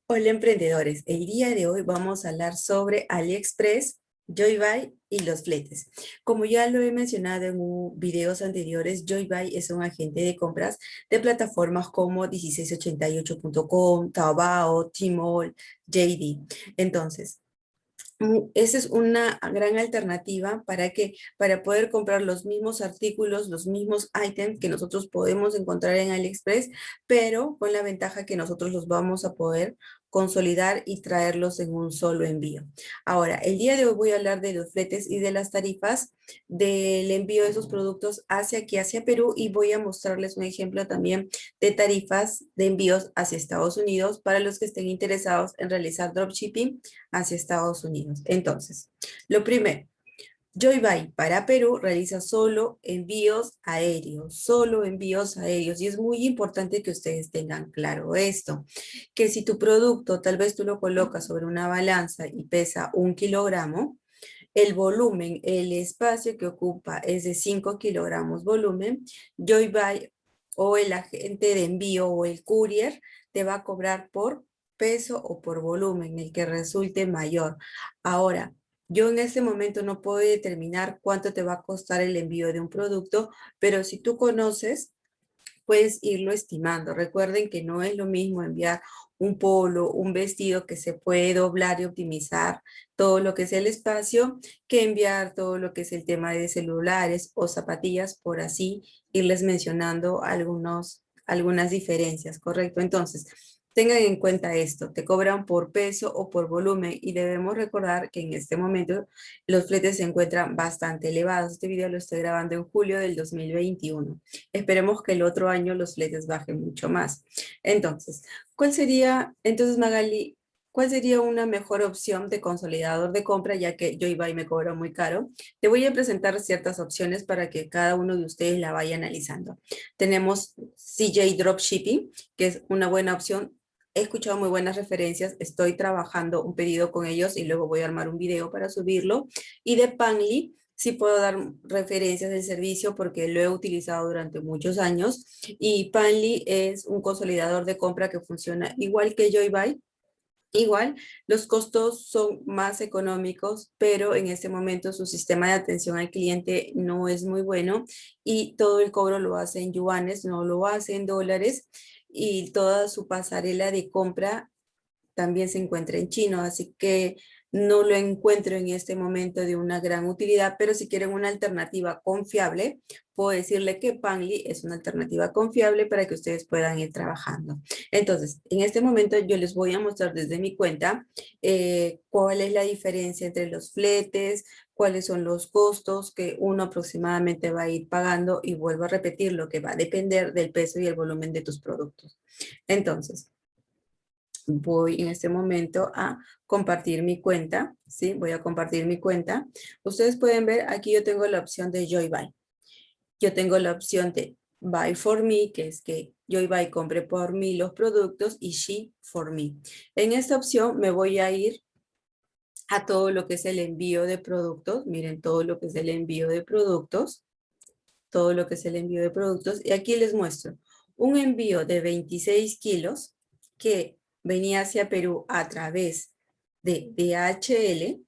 Hola emprendedores, el día de hoy vamos a hablar sobre AliExpress, Joybuy y los fletes. Como ya lo he mencionado en videos anteriores, Joybuy es un agente de compras de plataformas como 1688.com, Taobao, Tmall, JD. Entonces, esa es una gran alternativa para poder comprar los mismos artículos, los mismos ítems que nosotros podemos encontrar en AliExpress, pero con la ventaja que nosotros los vamos a poder consolidar y traerlos en un solo envío. Ahora, el día de hoy voy a hablar de los fletes y de las tarifas del envío de esos productos hacia aquí, hacia Perú, y voy a mostrarles un ejemplo también de tarifas de envíos hacia Estados Unidos para los que estén interesados en realizar dropshipping hacia Estados Unidos. Entonces, lo primero, Joybuy para Perú realiza solo envíos aéreos. Y es muy importante que ustedes tengan claro esto, que si tu producto tal vez tú lo colocas sobre una balanza y pesa 1 kilogramo, el volumen, el espacio que ocupa es de 5 kilogramos volumen, Joybuy o el agente de envío o el courier te va a cobrar por peso o por volumen, el que resulte mayor. Ahora, yo en este momento no puedo determinar cuánto te va a costar el envío de un producto, pero si tú conoces, puedes irlo estimando. Recuerden que no es lo mismo enviar un polo, un vestido que se puede doblar y optimizar todo lo que es el espacio, que enviar todo lo que es el tema de celulares o zapatillas, por así irles mencionando algunas diferencias, ¿correcto? Entonces, tengan en cuenta esto, te cobran por peso o por volumen y debemos recordar que en este momento los fletes se encuentran bastante elevados. Este video lo estoy grabando en julio del 2021. Esperemos que el otro año los fletes bajen mucho más. Entonces, Magali, cuál sería una mejor opción de consolidador de compra, ya que Joybuy me cobra muy caro? Te voy a presentar ciertas opciones para que cada uno de ustedes la vaya analizando. Tenemos CJ Dropshipping, que es una buena opción. He escuchado muy buenas referencias, estoy trabajando un pedido con ellos y luego voy a armar un video para subirlo. Y de Panly, sí puedo dar referencias del servicio porque lo he utilizado durante muchos años, y Panly es un consolidador de compra que funciona igual que Joybuy. Igual, los costos son más económicos, pero en este momento su sistema de atención al cliente no es muy bueno y todo el cobro lo hace en yuanes, no lo hace en dólares, y toda su pasarela de compra también se encuentra en chino, así que no lo encuentro en este momento de una gran utilidad, pero si quieren una alternativa confiable, puedo decirle que Panly es una alternativa confiable para que ustedes puedan ir trabajando. Entonces, en este momento yo les voy a mostrar desde mi cuenta cuál es la diferencia entre los fletes, cuáles son los costos que uno aproximadamente va a ir pagando, y vuelvo a repetir, lo que va a depender del peso y el volumen de tus productos. Entonces, voy en este momento a compartir mi cuenta, ¿sí? Voy a compartir mi cuenta. Ustedes pueden ver, aquí yo tengo la opción de Joybuy. Yo tengo la opción de Buy for Me, que es que Joybuy compre por mí los productos, y Ship for Me. En esta opción me voy a ir a todo lo que es el envío de productos. Miren todo lo que es el envío de productos. Todo lo que es el envío de productos. Y aquí les muestro un envío de 26 kilos que venía hacia Perú a través de DHL.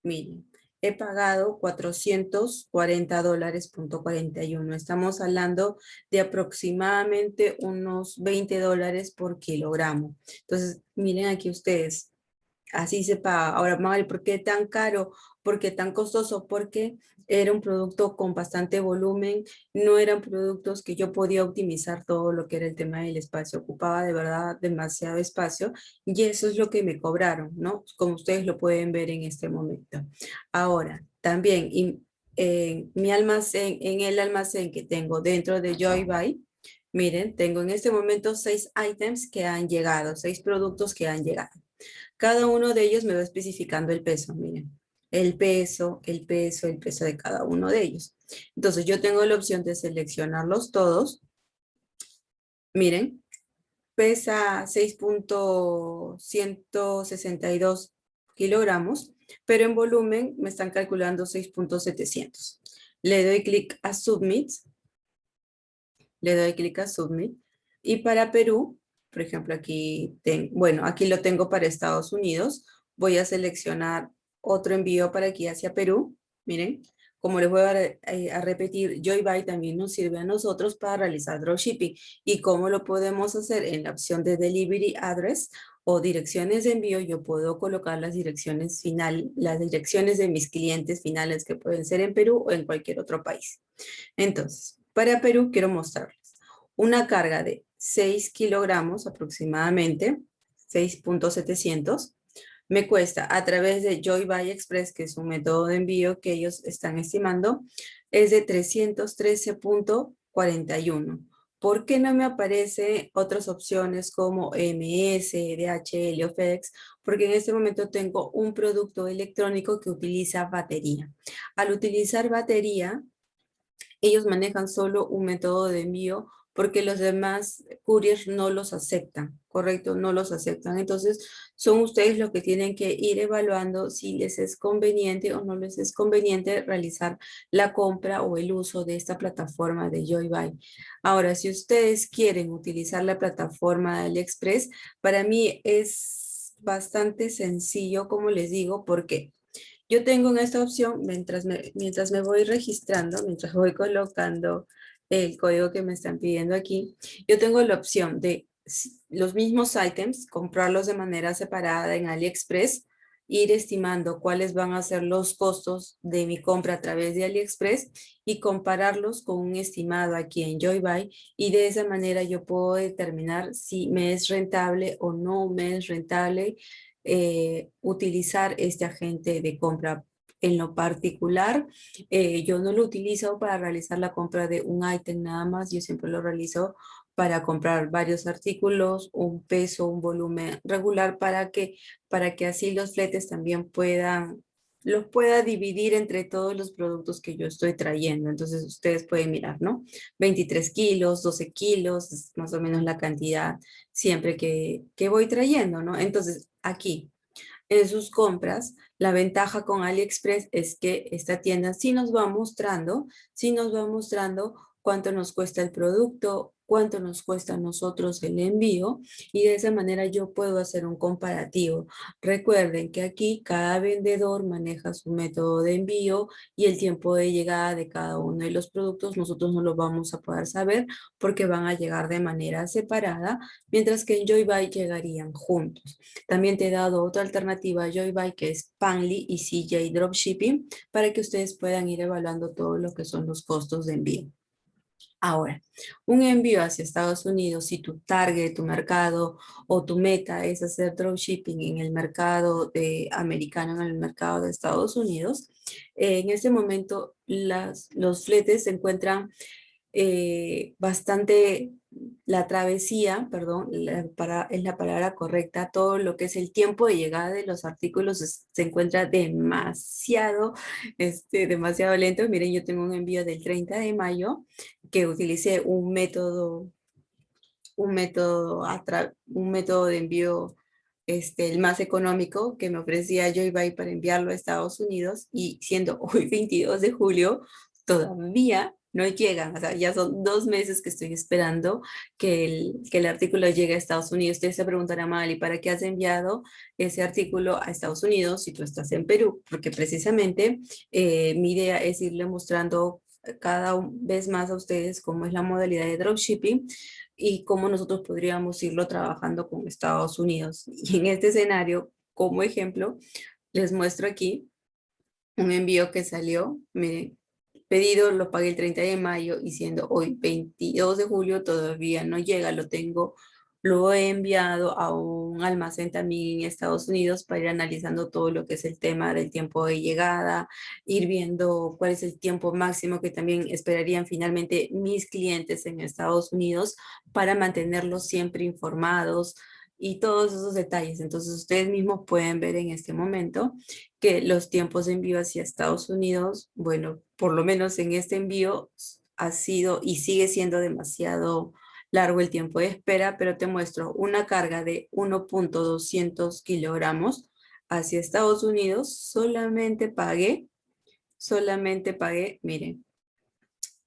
Miren, he pagado $440.41. Estamos hablando de aproximadamente unos $20 por kilogramo. Entonces, miren aquí ustedes, así se paga. Ahora, Mabel, ¿por qué tan caro? ¿Por qué tan costoso? Porque era un producto con bastante volumen, no eran productos que yo podía optimizar todo lo que era el tema del espacio, ocupaba de verdad demasiado espacio, y eso es lo que me cobraron, ¿no? Como ustedes lo pueden ver en este momento. Ahora, también en mi almacén, en el almacén que tengo dentro de Joybuy, miren, tengo en este momento 6 ítems que han llegado, 6 productos que han llegado. Cada uno de ellos me va especificando el peso, miren. El peso, el peso, el peso de cada uno de ellos. Entonces yo tengo la opción de seleccionarlos todos. Miren, pesa 6.162 kilogramos, pero en volumen me están calculando 6.700. Le doy clic a Submit. Le doy clic a Submit. Y para Perú, Por ejemplo, aquí, bueno, aquí lo tengo para Estados Unidos. Voy a seleccionar otro envío para aquí hacia Perú. Miren, como les voy a repetir, Joybuy también nos sirve a nosotros para realizar dropshipping. ¿Y cómo lo podemos hacer? En la opción de Delivery Address o direcciones de envío, yo puedo colocar las direcciones las direcciones de mis clientes finales que pueden ser en Perú o en cualquier otro país. Entonces, para Perú quiero mostrarles una carga de 6 kilogramos aproximadamente, 6.700. Me cuesta a través de Joybuy Express, que es un método de envío que ellos están estimando, es de 313.41. ¿Por qué no me aparece otras opciones como MS, DHL o FedEx? Porque en este momento tengo un producto electrónico que utiliza batería. Al utilizar batería, ellos manejan solo un método de envío porque los demás couriers no los aceptan, ¿correcto? No los aceptan. Entonces, son ustedes los que tienen que ir evaluando si les es conveniente o no les es conveniente realizar la compra o el uso de esta plataforma de Joybuy. Ahora, si ustedes quieren utilizar la plataforma de AliExpress, para mí es bastante sencillo, como les digo, porque yo tengo en esta opción, mientras me voy registrando, mientras voy colocando el código que me están pidiendo aquí, yo tengo la opción de los mismos ítems, comprarlos de manera separada en AliExpress, ir estimando cuáles van a ser los costos de mi compra a través de AliExpress y compararlos con un estimado aquí en Joybuy, y de esa manera yo puedo determinar si me es rentable o no me es rentable utilizar este agente de compra. En lo particular, yo no lo utilizo para realizar la compra de un ítem nada más, yo siempre lo realizo para comprar varios artículos, un peso, un volumen regular para que así los fletes también los pueda dividir entre todos los productos que yo estoy trayendo. Entonces ustedes pueden mirar, ¿no? 23 kilos, 12 kilos, es más o menos la cantidad siempre que voy trayendo, ¿no? Entonces aquí en sus compras, la ventaja con AliExpress es que esta tienda sí nos va mostrando cuánto nos cuesta el producto, cuánto nos cuesta a nosotros el envío, y de esa manera yo puedo hacer un comparativo. Recuerden que aquí cada vendedor maneja su método de envío y el tiempo de llegada de cada uno de los productos nosotros no lo vamos a poder saber porque van a llegar de manera separada, mientras que en Joybuy llegarían juntos. También te he dado otra alternativa a Joybuy, que es Panly y CJ Dropshipping, para que ustedes puedan ir evaluando todo lo que son los costos de envío. Ahora, un envío hacia Estados Unidos, si tu target, tu mercado o tu meta es hacer dropshipping en el mercado americano, en el mercado de Estados Unidos, en este momento los fletes se encuentran bastante, la travesía, perdón, es la palabra correcta, todo lo que es el tiempo de llegada de los artículos se encuentra demasiado, demasiado lento. Miren, yo tengo un envío del 30 de mayo que utilicé un método de envío el más económico que me ofrecía Joybuy para enviarlo a Estados Unidos, y siendo hoy 22 de julio, todavía no llegan. O sea, ya son 2 meses que estoy esperando que el artículo llegue a Estados Unidos. Ustedes se preguntarán, Mali, ¿para qué has enviado ese artículo a Estados Unidos si tú estás en Perú? Porque precisamente mi idea es irle mostrando vez más a ustedes cómo es la modalidad de dropshipping y cómo nosotros podríamos irlo trabajando con Estados Unidos. Y en este escenario, como ejemplo, les muestro aquí un envío que salió. Miren, pedido lo pagué el 30 de mayo y siendo hoy 22 de julio todavía no llega. Lo he enviado a un almacén también en Estados Unidos para ir analizando todo lo que es el tema del tiempo de llegada, ir viendo cuál es el tiempo máximo que también esperarían finalmente mis clientes en Estados Unidos para mantenerlos siempre informados y todos esos detalles. Entonces ustedes mismos pueden ver en este momento que los tiempos de envío hacia Estados Unidos, bueno, por lo menos en este envío ha sido y sigue siendo demasiado largo el tiempo de espera, pero te muestro una carga de 1.200 kilogramos hacia Estados Unidos. Solamente pagué, miren,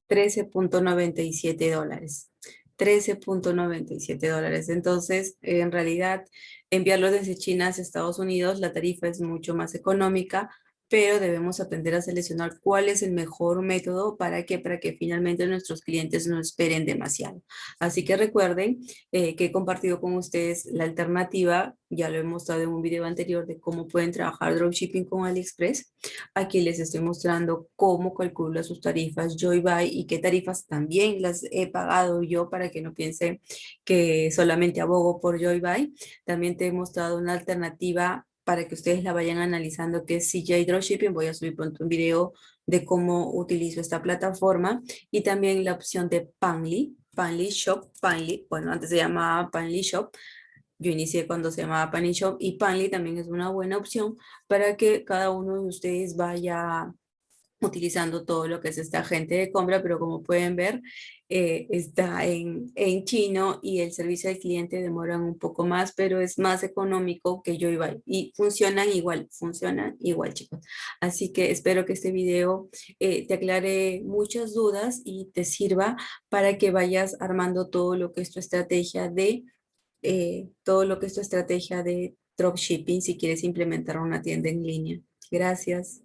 $13.97. $13.97. Entonces, en realidad, enviarlos desde China hacia Estados Unidos, la tarifa es mucho más económica, pero debemos aprender a seleccionar cuál es el mejor método para que finalmente nuestros clientes no esperen demasiado. Así que recuerden que he compartido con ustedes la alternativa, ya lo he mostrado en un video anterior de cómo pueden trabajar dropshipping con AliExpress. Aquí les estoy mostrando cómo calcula sus tarifas Joybuy y qué tarifas también las he pagado yo para que no piensen que solamente abogo por Joybuy. También te he mostrado una alternativa para que ustedes la vayan analizando, que es CJ Dropshipping. Voy a subir pronto un video de cómo utilizo esta plataforma y también la opción de Panly, Panly Shop, Panly, bueno, antes se llamaba Panly Shop. Yo inicié cuando se llamaba Panly Shop y Panly también es una buena opción para que cada uno de ustedes vaya utilizando todo lo que es esta agente de compra, pero como pueden ver, está en chino y el servicio al cliente demora un poco más, pero es más económico que Joybuy y funcionan igual, chicos. Así que espero que este video te aclare muchas dudas y te sirva para que vayas armando todo lo que es tu estrategia de dropshipping si quieres implementar una tienda en línea. Gracias.